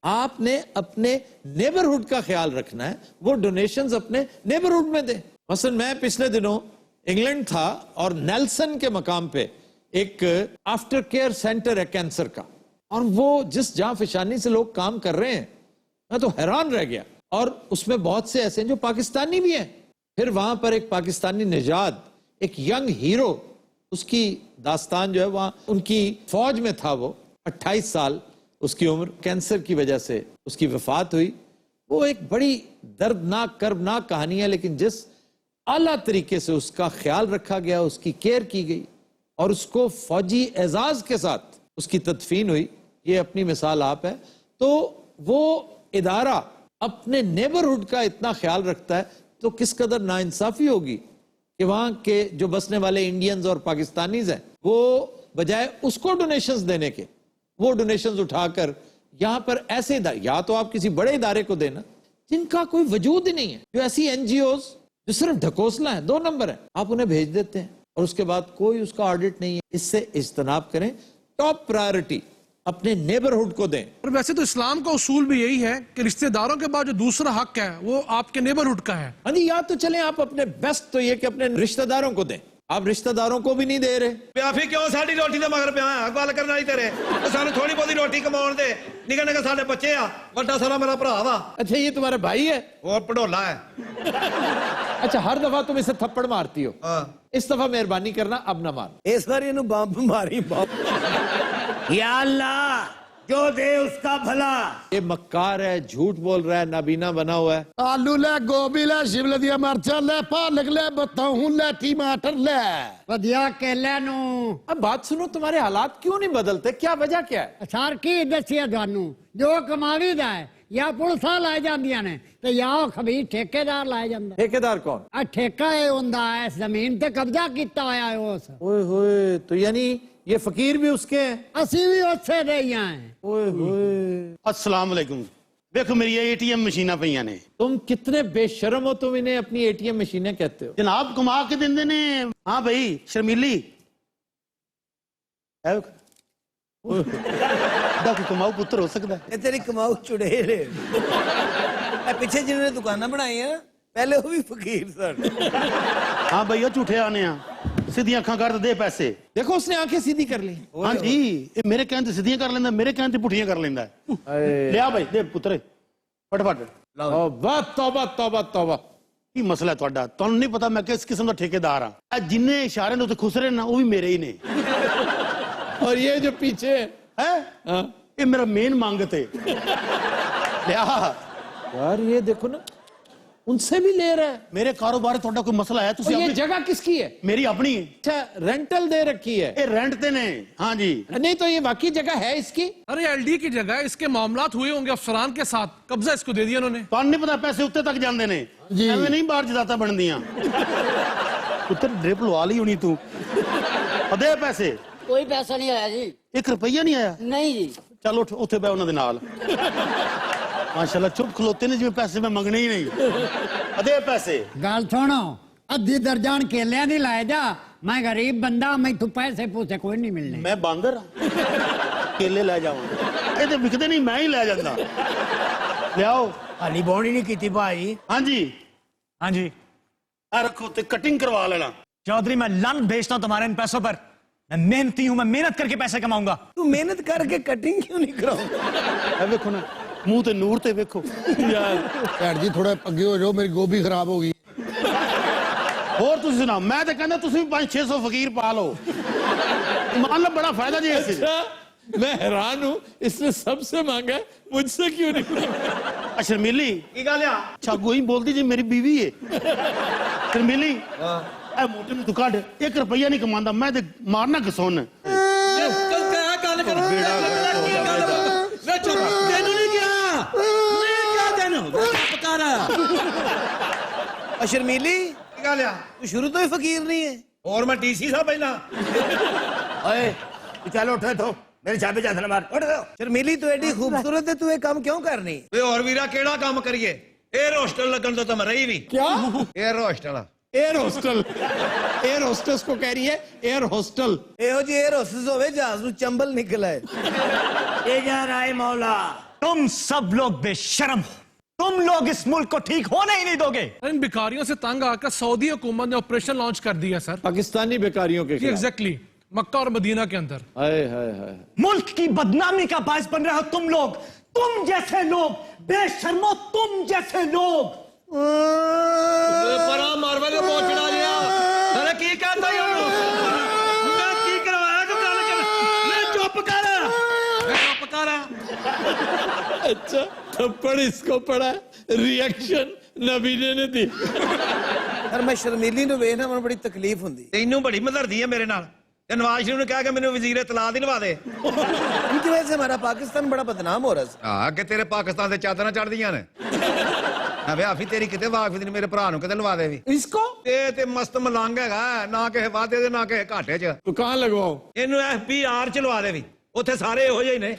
आपने अपने नेबरहुड का ख्याल रखना है, वो डोनेशंस अपने नेबरहुड में दे। मसलन मैं पिछले दिनों इंग्लैंड था और नेल्सन के मकाम पे एक आफ्टर केयर सेंटर है कैंसर का, और वो जिस जां फिशानी से लोग काम कर रहे हैं, मैं तो हैरान रह गया। और उसमें बहुत से ऐसे हैं जो पाकिस्तानी भी हैं। फिर वहां पर एक पाकिस्तानी निजाद, एक यंग हीरो, उसकी दास्तान जो है वहां उनकी फौज में था, वो 28 साल उसकी उम्र, कैंसर की वजह से उसकी वफात हुई। वो एक बड़ी दर्दनाक कर्बनाक कहानी है, लेकिन जिस आला तरीके से उसका ख्याल रखा गया, उसकी केयर की गई और उसको फौजी एजाज के साथ उसकी तदफीन हुई, ये अपनी मिसाल आप है। तो वो इदारा अपने नेबरहुड का इतना ख्याल रखता है, तो किस कदर नाइंसाफी होगी कि वहां के जो बसने वाले इंडियंस और पाकिस्तानीज हैं, वो बजाय उसको डोनेशंस देने के, वो डोनेशंस उठाकर यहां पर ऐसे या तो आप किसी बड़े इदारे को देना जिनका कोई वजूद ही नहीं है, जो ऐसी एनजीओज जो सिर्फ ढकोसला है, 2 नंबर है, आप उन्हें भेज देते हैं और उसके बाद कोई उसका ऑडिट नहीं है। इससे इज्तनाब करें, टॉप प्रायोरिटी अपने नेबरहुड को दें। और वैसे तो इस्लाम का उसूल भी यही है कि रिश्तेदारों के बाद जो दूसरा हक है वो आपके नेबरहुड का है। हाँ जी, या तो चलें आप अपने बेस्ट तो ये कि अपने रिश्तेदारों को दें, आप रिश्तेदारों को भी नहीं दे रहे। ਪਿਆਫੀ ਕਿਉਂ ਸਾਡੀ ਰੋਟੀ ਦੇ ਮਗਰ ਪਿਆ ਹੈ? ਗੱਲ ਕਰਨ ਵਾਲੀ ਤੇਰੇ, ਤੇ ਸਾਨੂੰ ਥੋੜੀ ਬਹੁਤੀ ਰੋਟੀ ਕਮਾਉਣ ਦੇ। ਨਿੱਕੇ ਨਿੱਕੇ ਸਾਡੇ ਬੱਚੇ ਆ, ਵੱਡਾ ਸਾਰਾ ਮੇਰਾ ਭਰਾ ਵਾ। अच्छा, ये तुम्हारा भाई है? ਹੋਰ ਪੜੋਲਾ ਹੈ। अच्छा, हर दफा तुम इसे थप्पड़ मारती हो, इस दफा मेहरबानी करना अब ना मार। ਇਸ ਵਾਰੀ ਇਹਨੂੰ ਬੰਬ ਮਾਰੀ ਬੰਬ। या अल्लाह जो दे उसका भला। ये मक्कार है, झूठ बोल रहा है, नाबीना बना हुआ है। आलू ले, गोभी ले, शिमला दी मिर्चा ले, पालक ले, बताऊं ले, टमाटर ले, वधिया केले नू। अब बात सुनो, तुम्हारे हालात क्यों नहीं बदलते? क्या वजह क्या है? सर की दसिया थानू, जो कमावी दा है ਜਾਂ ਪੁਲਿਸਾਂ ਲੈ ਜਾਂਦੀਆਂ ਨੇ ਤੇ ਜਾਂ ਉਹ ਖਬੀਰ ਠੇਕੇਦਾਰ ਲੈ ਜਾਂਦਾ। ठेकेदार कौन? ਆ ਠੇਕਾ ਇਹ ਹੁੰਦਾ ਹੈ, ਇਸ ਜ਼ਮੀਨ ਤੇ ਕਬਜ਼ਾ ਕੀਤਾ ਹੋਇਆ ਹੈ ਉਸ। ओए होए, तो यानी ये फकीर भी उसके हैं? ਅਸੀਂ ਵੀ ਉਸੇ ਦੇ ਹੀ ਆਂ। ओए होए, अस्सलाम वालेकुम। देखो मेरी ये ATM मशीना पईयां ने। तुम कितने बेशर्म हो, तुम इन्हें अपनी ATM मशीनें कहते हो। जनाब कमा के देंदे ने। हाँ भाई शर्मीली है दा कोई कमाऊ पुत्र हो सकता है। ਇਹ ਤੇਰੀ ਕਮਾਊ ਚੁੜੇਲ ਇਹ ਪਿੱਛੇ ਜਿਹਨਾਂ ਨੇ ਦੁਕਾਨਾਂ ਬਣਾਈਆਂ ਪਹਿਲੇ ਉਹ ਵੀ ਫਕੀਰ ਸਨ। हाँ भाई वो झूठे आने सीधी अखा कर दे पैसे। देखो उसने आंखें सीधी कर ली। हाँ जी ये मेरे कहने ते सीधियां कर लेंदा, मेरे कहने ते पुठियां कर लेंदा है। ले आ भाई दे पुत्र फटाफट। तौबा तौबा तौबा तौबा। की मसला है ਤੁਹਾਡਾ? ਤੁਹਾਨੂੰ ਨਹੀਂ ਪਤਾ ਮੈਂ ਕਿਸ ਕਿਸਮ ਦਾ ਠੇਕੇਦਾਰ ਆ। ਇਹ ਜਿੰਨੇ ਇਸ਼ਾਰੇ ਦੇ ਉੱਤੇ ਖੁਸਰੇ ਨਾ ਉਹ ਵੀ ਮੇਰੇ ਹੀ ਨੇ। और ये जो पीछे है हाँ? ये मेरा मेन मांगत है। लिया यार ये देखो ना, उनसे भी ले रहा है। मेरे कारोबार ਤੁਹਾਡਾ ਕੋਈ ਮਸਲਾ ਹੈ? और ਤੁਸੀਂ ये ਆਪਣੀ जगह किसकी है? मेरी अपनी है। अच्छा, रेंटल दे रखी है? ये रेंट ते ने। हाँ जी नहीं तो ये वाकई जगह है इसकी? अरे एलडी की जगह इसके मामलात हुए होंगे अफसरान के साथ, कब्जा इसको दे दिया उन्होंने। ਤੁਹਾਨੂੰ ਨਹੀਂ ਪਤਾ ਪੈਸੇ ਉੱਤੇ ਤੱਕ ਜਾਂਦੇ ਨੇ ਐਵੇਂ ਨਹੀਂ ਬਾਹਰ ਜਦਾਤਾ ਬਣਦੀਆਂ। ਉੱਤੇ ਡ੍ਰਿਪ ਲਵਾ ਲਈ ਹੋਣੀ ਤੂੰ। ਅਦੇ ਪੈਸੇ ਕੋਈ ਪੈਸਾ ਨਹੀਂ ਆਇਆ ਜੀ। 1 ਰੁਪਈਆ ਨਹੀਂ ਆਇਆ? ਨਹੀਂ ਜੀ। ਚੱਲ ਉੱਠ ਉੱਥੇ ਬੈ ਉਹਨਾਂ ਦੇ ਨਾਲ। ਮਾਸ਼ਾਅੱਲਾ ਚੁੱਪ ਖਲੋਤੇ ਨੇ ਜਿਵੇਂ ਪੈਸੇ ਮੈਂ ਮੰਗਣੇ ਹੀ ਨਹੀਂ। ਅਦੇ ਪੈਸੇ। ਗੱਲ ਸੁਣੋ, ਅੱਧੀ ਦਰਜਨ ਕੇਲਿਆਂ ਦੀ ਲੈ ਜਾ। ਮੈਂ ਗਰੀਬ ਬੰਦਾ, ਮੈਥੋਂ ਪੈਸੇ ਪੂਸੇ ਕੋਈ ਨਹੀਂ ਮਿਲਣੇ। ਮੈਂ ਬਾਂਦਰ ਹਾਂ? ਕੇਲੇ ਲੈ ਜਾਵਾਂ? ਇਹ ਤੇ ਵਿਕਦੇ ਨਹੀਂ, ਮੈਂ ਹੀ ਲੈ ਜਾਂਦਾ। ਲਿਆਓ। ਹਾਲੀ ਬੌਣੀ ਨਹੀਂ ਕੀਤੀ ਭਾਈ। ਹਾਂਜੀ हाँ जी ਆ ਰੱਖੋ ਤੇ ਕਟਿੰਗ ਕਰਵਾ ਲੈਣਾ। चौधरी, मैं लन भेजता हूँ तुम्हारे इन पैसों पर। मैं मेहनती हूँ, मैं मेहनत करके पैसे कमाऊंगा। ਤੂੰ ਮਿਹਨਤ ਕਰਕੇ ਕਟਿੰਗ ਕਿਉਂ ਨਹੀਂ ਕਰਾਉਂਦਾ? ਇਹ ਵੇਖੋ ਨਾ ਮੂੰਹ ਤੇ ਨੂਰ ਤੇ ਵੇਖੋ। यार ਭੈਣ ਜੀ ਥੋੜਾ ਅੱਗੇ ਹੋ ਜਾਓ, ਮੇਰੀ ਗੋਭੀ ਖਰਾਬ ਹੋ ਗਈ। ਹੋਰ ਤੁਸੀਂ ਸੁਣਾਓ? ਮੈਂ ਤਾਂ ਕਹਿੰਦਾ ਤੁਸੀਂ ਵੀ 500-600 ਫਕੀਰ ਪਾ ਲਓ। ਮੰਨ ਲਓ ਬੜਾ ਫਾਇਦਾ ਜੀ ਇਸ। अच्छा, मैं हैरान हूँ, इसने सबसे मांगा है, मुझसे क्यों नहीं मांगा? ਸ਼ਰਮੀਲੀ ਕੀ ਗੱਲ ਆ? ਛਾਗੂ ਹੀ ਬੋਲਦੀ ਜੀ ਮੇਰੀ ਬੀਵੀ ਹੈ। ਸ਼ਰਮੀਲੀ ਇਹ ਮੋਟੇ ਨੂੰ ਤੂੰ ਕੱਢ। 1 ਰੁਪਈਆ ਨਹੀਂ ਕਮਾਉਂਦਾ ਮੈਂ ਤੇ ਮਾਰਨਾ ਕਿਸੋਨ। ਗੱਲ ਕਰ ਵੇ ਚੁੱਪ, ਤੈਨੂੰ ਨਹੀਂ ਕਿਹਾ। ਮੈਂ ਕਿਹਾ ਤੈਨੂੰ ਪਕਾਰ। ਸ਼ਰਮੀਲੀ ਕੀ ਗੱਲ ਆ? ਤੂੰ ਸ਼ੁਰੂ ਤੋਂ ਹੀ ਫਕੀਰ ਨਹੀਂ ਹੈ? ਹੋਰ ਮੈਂ ਡੀਸੀ ਸਾਹਿਬ ਪਹਿਲਾਂ। ਓਏ ਚੱਲ ਉੱਠ ਇੱਥੋਂ, ਮੇਰੇ ਚਾਬੇ ਹੱਥ ਨਾ ਮਾਰ। ਉੱਠ। ਸ਼ਰਮੀਲੀ ਤੂੰ ਐਡੀ ਖੂਬਸੂਰਤ ਹੈ, ਤੂੰ ਇਹ ਕੰਮ ਕਿਉਂ ਕਰਨੀ? ਵੇ ਹੋਰ ਵੀਰਾ ਕਿਹੜਾ ਕੰਮ ਕਰੀਏ? 에ਅਰ ਹੋਸਟਲ ਲੱਗਣ ਤੋਂ ਤਾਂ ਮੈਂ ਰਹੀ ਵੀ। क्या? Air hostel air hostel. Air hostess को कह रही है एयर होस्टल। ਇਹੋ ਜਿਹੀ 에ਅਰ ਹੋਸਟਸ ਹੋਵੇ ਜਹਾਜ਼ ਨੂੰ ਚੰਬਲ ਨਿਕਲੇ। ਇਹ ਜਾ ਰਾਏ ਮੌਲਾ। तुम सब लोग बेशर्म हो। तुम लोग इस मुल्क को ठीक होने ही नहीं दोगे। इन भिखारियों से तंग आकर सऊदी हुकूमत ने ऑपरेशन लॉन्च कर दिया सर। पाकिस्तानी बेकारियों के खिलाफ। एग्जैक्टली, मक्का और मदीना के अंदर। हाय हाय हाय। मुल्क की बदनामी का बायस बन रहे हो तुम लोग। तुम जैसे लोग बेशर्मो, तुम जैसे लोग। ਪਰਾ ਮਾਰਵਾ ਦੇ ਪੋਚੜਾ ਲਿਆ। ਅਰੇ ਕੀ ਕਹਤਾ ਇਹਨੂੰ? ਮੈਂ ਕੀ ਕਰਵਾਇਆ? ਤੂੰ ਗੱਲ ਕਰ। ਮੈਂ ਚੁੱਪ ਕਰ। ਮੈਂ ਚੁੱਪ ਕਰ। अच्छा, थप्पड़ इसको पड़ा, रिएक्शन नबीने ने दी। ਯਾਰ ਮੈਂ ਸ਼ਰਮੀਲੀ ਨੂੰ ਵੇਖਣਾ ਮੈਨੂੰ ਬੜੀ ਤਕਲੀਫ ਹੁੰਦੀ। ਤੈਨੂੰ ਬੜੀ ਮਦਰਦੀ ਹੈ ਮੇਰੇ ਨਾਲ। ਤੇ ਨਵਾਜ਼ ਸ਼ਰੀਫ ਨੇ ਕਿਹਾ ਕਿ ਮੈਨੂੰ ਵਜ਼ੀਰ ਇਤਲਾਹ ਦਿਲਵਾ ਦੇ। इनकी वजह से हमारा पाकिस्तान बड़ा बदनाम हो रहा है। हाँ कि तेरे पाकिस्तान से चादर चढ़दियां ने। ਵਿਆਹ ਤੇਰੀ ਕਿਤੇ ਵਾਕਫ ਦੀ ਮੇਰੇ ਭਰਾ ਨੂੰ ਕਿਤੇ ਲਵਾ ਦੇ ਵੀ। इसको ਇਹ ਤੇ ਮਸਤ ਮਲੰਗ ਹੈਗਾ, ਨਾ ਕਿਸੇ ਵਾਦੇ ਦੇ ਨਾ ਕਿਸੇ ਘਾਟੇ 'ਚ। तो कहाँ लगवाओ? ਇਹਨੂੰ FBR 'ਚ ਲਵਾ ਦੇ ਵੀ। ਉੱਥੇ ਸਾਰੇ ਇਹੋ ਜਿਹੇ ਨੇ।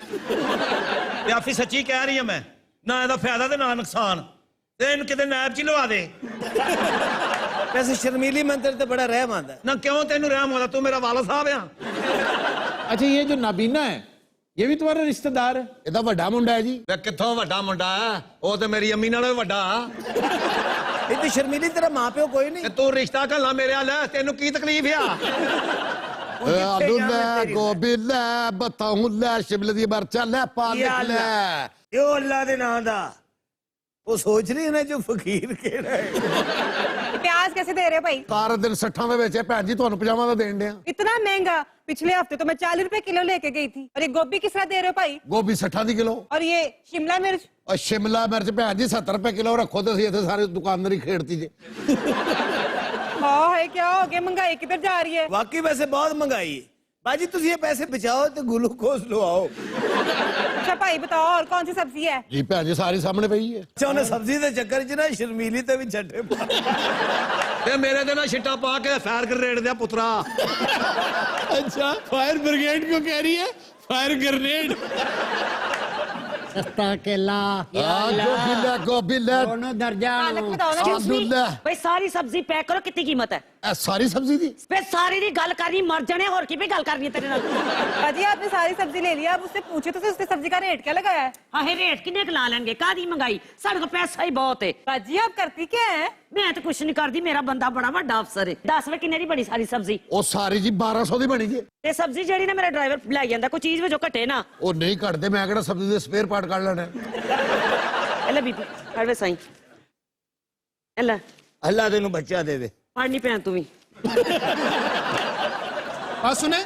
ਵਿਆਫੀ ਸੱਚੀ ਕਹਿ ਰਹੀ ਹਾਂ ਮੈਂ, ਨਾ ਇਹਦਾ ਫਾਇਦਾ ਤੇ ਨਾ ਨੁਕਸਾਨ। ਤੇ ਇਹਨੂੰ ਕਿਤੇ ਨੈਬ 'ਚ ਹੀ ਲਵਾ ਦੇ। ਵੈਸੇ ਸ਼ਰਮੀਲੀ ਮੈਂ ਤੇਰੇ ਤੇ ਬੜਾ ਰਹਿਮ ਆਉਂਦਾ। ਨਾ ਕਿਉਂ ਤੈਨੂੰ ਰਹਿਮ ਆਉਂਦਾ? ਤੂੰ ਮੇਰਾ ਵਾਲਾ ਸਾਹਿਬ ਆ। अच्छा, ये जो नाबीना है ये भी तुम्हारा रिश्तेदार है? ਇਹਦਾ ਵੱਡਾ ਮੁੰਡਾ ਹੈ ਜੀ। ਵੇ ਕਿੱਥੋਂ ਵੱਡਾ ਮੁੰਡਾ? ਉਹ ਤੇ ਮੇਰੀ ਅੰਮੀ ਨਾਲੋਂ ਵੱਡਾ। ਇਹ ਤੇ ਸ਼ਰਮੀਲੀ ਤੇਰਾ ਮਾਪਿਓ ਕੋਈ ਨਹੀਂ। ਤੂੰ ਰਿਸ਼ਤਾ ਘੱਲਾ ਮੇਰੇ ਨਾਲ, ਤੈਨੂੰ ਕੀ ਤਕਲੀਫ ਆ? ਆਲੂ ਲੈ, ਗੋਭੀ ਲੈ, ਬਤਾਉ ਲੈ, ਸ਼ਿਮਲੇ ਦੀ ਮਿਰਚਾਂ ਲੈ, ਪਾਲਕ ਲੈ। ਇਹ ਅੱਲਾ ਦੇ ਨਾਂ ਦਾ। ਉਹ ਸੋਚ ਰਹੀ ਹੈ ਨਾ ਜੋ ਫਕੀਰ ਕਿਹੜਾ ਹੈ। प्याज कैसे दे रहे हो भाई? ਸਾਰਾ ਦਿਨ 60 ਦੇ ਵਿੱਚ ਭੈਣ ਜੀ ਤੁਹਾਨੂੰ 50 ਦਾ ਦੇਣ ਡਿਆ। इतना महंगा? पिछले हफ्ते तो मैं 40 रुपए किलो लेके गई थी। और ये गोभी किस तरह दे रहे हो भाई? ਗੋਭੀ 60 ਦੀ ਕਿਲੋ। और ये शिमला मिर्च? ਔਰ ਸ਼ਿਮਲਾ ਮਿਰਚ ਭੈਣ ਜੀ 70 ਰੁਪਏ ਕਿਲੋ ਰੱਖੋ ਤੇ ਅਸੀਂ ਇੱਥੇ ਸਾਰੇ ਦੁਕਾਨਦਾਰੀ ਖੇਡਤੀ ਜੇ। हाँ है, क्या हो गया? महंगाई किधर जा रही है? वाकई वैसे बहुत महंगाई है। बाजी तुम ये पैसे बचाओ तो ग्लूकोज लो आओ। अच्छा भाई बताओ और कौन सी सब्जी है? जी भैन जी सारी सामने पई है। अच्छा उन्हें सब्जी के चक्कर च ना शर्मीली ते भी छट्टे पा ते मेरे ते ना छिट्टा पा के फायर ग्रेनेड दिया पुत्रा। अच्छा फायर ब्रिगेड क्यों कह रही है? Fire grenade. सस्ता केला गोबिल्ला दोनों दर्जन। मालक बताओ ना। अब्दुल्ला भाई सारी सब्जी पैक करो, कितनी कीमत है? सारी सब्जी दी फिर सारी दी गल करनी, मर जाने और की भी गल करनी है तेरे नाल। बाजी आपने सारी सब्जी ले लिया, अब उससे पूछे तो उसने सब्जी का रेट क्या लगाया है? हाँ रेट किन्ने ला लेंगे, कादी मंगाई, साढ़े को पैसा ही बहुत है। बाजी आप करती क्या है? मैं तो कुछ नहीं करती, मेरा बंदा बड़ा बड़ा अफसर है। 10 रुपए किन्ने दी बनी सारी सब्जी? ਉਹ ਸਾਰੀ ਜੀ 1200 ਦੀ ਬਣੀ ਜੀ। ते सब्जी जेड़ी ना मेरा ड्राइवर लै जांदा, कोई चीज में जो घटे ना। ਉਹ ਨਹੀਂ ਕੱਢਦੇ, ਮੈਂ ਕਿਹੜਾ ਸਬਜ਼ੀ ਦੇ ਸਪੇਅਰ ਪਾਰਟ ਕੱਢ ਲੈਣਾ। एले बीबी कड़वे साई एला अल्लाह तेन बच्चा दे दे। पढ़नी पैन तू भी। बात सुने,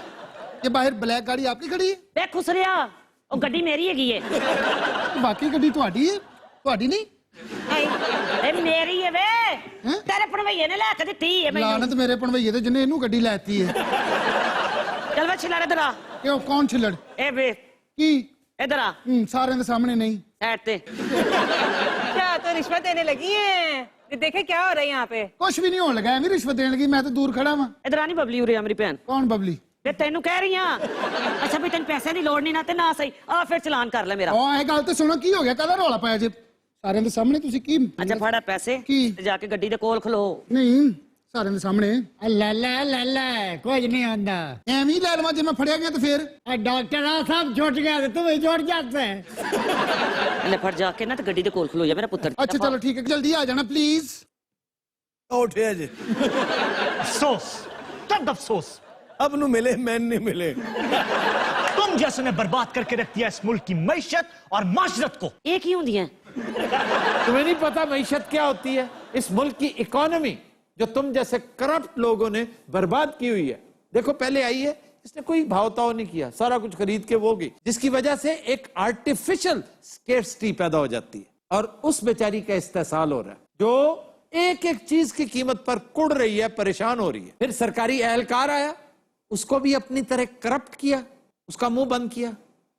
ये बाहर ब्लैक गाड़ी आपकी खड़ी है? बे खुसरिया ओ गड्डी मेरी हैगी है। बाकी गड्डी ਤੁਹਾਡੀ है, ਤੁਹਾਡੀ नहीं? ए मेरी है वे, तेरे पणवैये ने लेके दित्ती है मैनू। लानत मेरे पणवैये ते जिन्ने ਇਹਨੂੰ ਗੱਡੀ ਲੈਤੀ है। चल वे छिलड़ इधर आ। क्यों कौन छिलड़? ए वे की इधर आ। सारे के सामने नहीं। ऐट ते क्या तो रिश्वत देने लगी है? ये देखे क्या हो रहा है यहाँ पे? कुछ भी नहीं होने लगा, मैं रिश्वत देने लगी, मैं तो दूर खड़ा वा। इधर आ नहीं बबली उरे मेरी भैन। कौन बबली? वे तेनू कह रही हां। अच्छा भी तेन पैसे की लोड़ नहीं ना ते ना सही आ फिर चलान कर ले मेरा। ओ ये गल तो सुनो, की हो गया, कदा रौला पाया जे सारे के सामने? तुसी की अच्छा फड़ा पैसे की ते जाके गड्डी दे कोल खलो। नहीं सारे के सामने ले कुछ नहीं आंदा। एवं ही ले लवा, जे मैं फड़िया गया तो फिर डॉक्टर साहब छुट गया तो तुम ही छुट जाते। ले फड़ जाके ना ते गड्डी दे कोल खलो जा मेरा पुत्र। अच्छा चलो ठीक है, जल्दी आ जाना प्लीज। उठे जी अफसोस, तब अफसोस अब नु मिले, मैन नहीं मिले। तुम जैसे ने बर्बाद करके रख दिया इस मुल्क की मैशत और माशरत को। एक ही होंदी है। तुम्हें नहीं पता मैशत क्या होती है? इस मुल्क की इकोनॉमी जो तुम जैसे करप्ट लोगों ने बर्बाद की हुई है। देखो पहले आई है, इसने कोई भावताव नहीं किया, सारा कुछ खरीद के वो गई, जिसकी वजह से एक आर्टिफिशियल स्केर्सिटी पैदा हो जाती है और उस बेचारी का इस्तेसाल हो रहा है जो एक एक चीज की कीमत पर कुड़ रही है, परेशान हो रही है। फिर सरकारी एहलकार आया, उसको भी अपनी तरह करप्ट किया, उसका मुंह बंद किया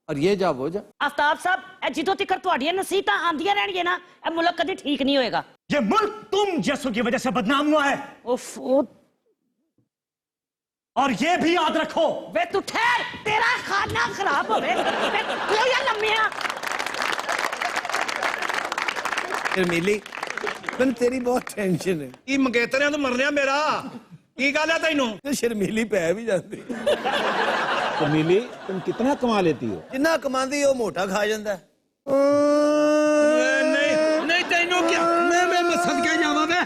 और ये जा वो जा। आफ्ताब साहब जिदों तक तुहाडियां नसीहतां आंदियां रहणगियां ना, ए मुल्क कदी ठीक नहीं होएगा। ये मुल्क तुम जैसों की वजह से बदनाम हुआ है। उफ ओ और ये भी याद रखो। वे तू ठहर, तेरा खाना खराब होवे। लो यार लम्मिया मिली मैं तेरी बहुत टेंशन है। की मंगेतरियां तो मरने मेरा की गल है तेनू? तो शर्मीली पै भी जाती। तो मिली तुम कितना कमा लेती हो? जिन्ना कमांदी वो मोटा खा जाता है। नहीं नहीं तेनू क्या मैं सदके जावां वे।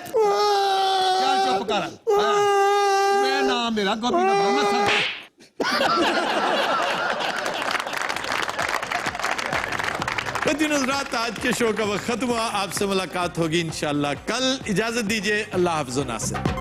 चल चुप कर। मैं नाम मेरा गोपी ना मैं सदके। रात आज के शो का वक्त खत्म हुआ। आपसे मुलाकात होगी इंशाल्लाह कल। इजाजत दीजिए, अल्लाह हाफ़िज़ नासिर।